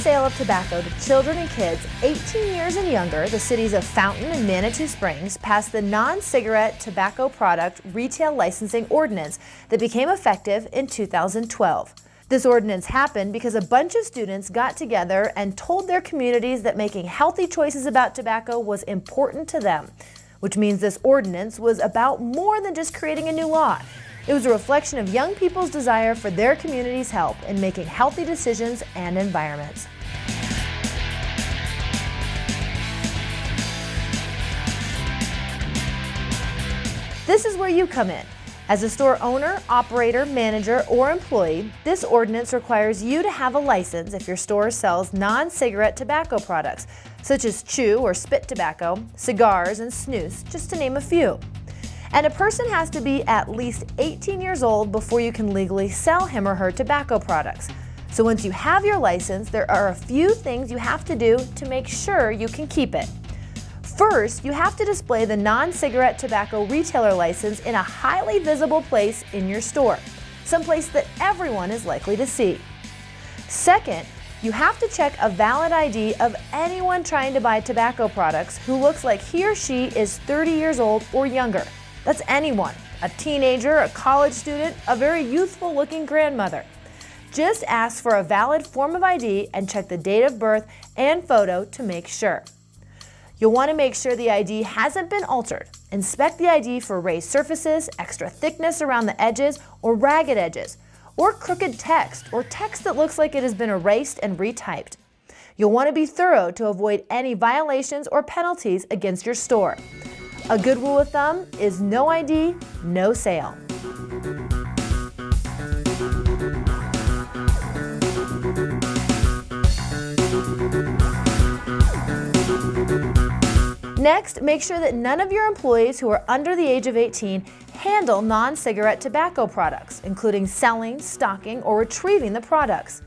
sale of tobacco to children and kids 18 years and younger, the cities of Fountain and Manitou Springs passed the non-cigarette tobacco product retail licensing ordinance that became effective in 2012. This ordinance happened because a bunch of students got together and told their communities that making healthy choices about tobacco was important to them, which means this ordinance was about more than just creating a new law. It was a reflection of young people's desire for their community's help in making healthy decisions and environments. This is where you come in. As a store owner, operator, manager, or employee, this ordinance requires you to have a license if your store sells non-cigarette tobacco products, such as chew or spit tobacco, cigars, and snus, just to name a few. And a person has to be at least 18 years old before you can legally sell him or her tobacco products. So once you have your license, there are a few things you have to do to make sure you can keep it. First, you have to display the non-cigarette tobacco retailer license in a highly visible place in your store, someplace that everyone is likely to see. Second, you have to check a valid ID of anyone trying to buy tobacco products who looks like he or she is 30 years old or younger. That's anyone, a teenager, a college student, a very youthful-looking grandmother. Just ask for a valid form of ID and check the date of birth and photo to make sure. You'll want to make sure the ID hasn't been altered. Inspect the ID for raised surfaces, extra thickness around the edges, or ragged edges, or crooked text, or text that looks like it has been erased and retyped. You'll want to be thorough to avoid any violations or penalties against your store. A good rule of thumb is no ID, no sale. Next, make sure that none of your employees who are under the age of 18 handle non-cigarette tobacco products, including selling, stocking, or retrieving the products.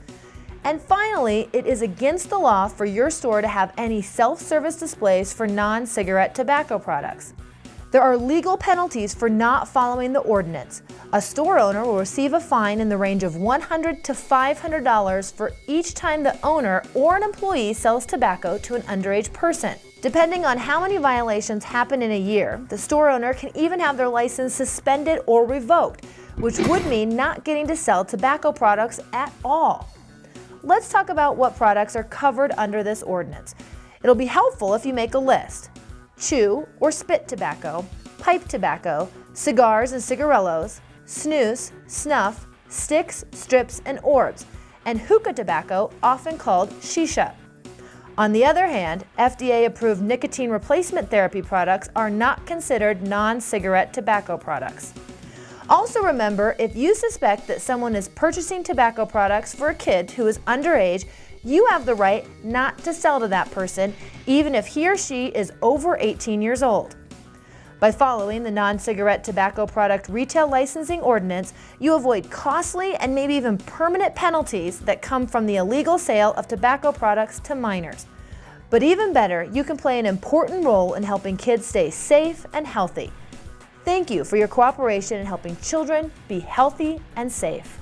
And finally, it is against the law for your store to have any self-service displays for non-cigarette tobacco products. There are legal penalties for not following the ordinance. A store owner will receive a fine in the range of $100 to $500 for each time the owner or an employee sells tobacco to an underage person. Depending on how many violations happen in a year, the store owner can even have their license suspended or revoked, which would mean not getting to sell tobacco products at all. Let's talk about what products are covered under this ordinance. It'll be helpful if you make a list. Chew or spit tobacco, pipe tobacco, cigars and cigarillos, snus, snuff, sticks, strips, and orbs, and hookah tobacco, often called shisha. On the other hand, FDA-approved nicotine replacement therapy products are not considered non-cigarette tobacco products. Also remember, if you suspect that someone is purchasing tobacco products for a kid who is underage, you have the right not to sell to that person, even if he or she is over 18 years old. By following the non-cigarette tobacco product retail licensing ordinance, you avoid costly and maybe even permanent penalties that come from the illegal sale of tobacco products to minors. But even better, you can play an important role in helping kids stay safe and healthy. Thank you for your cooperation in helping children be healthy and safe.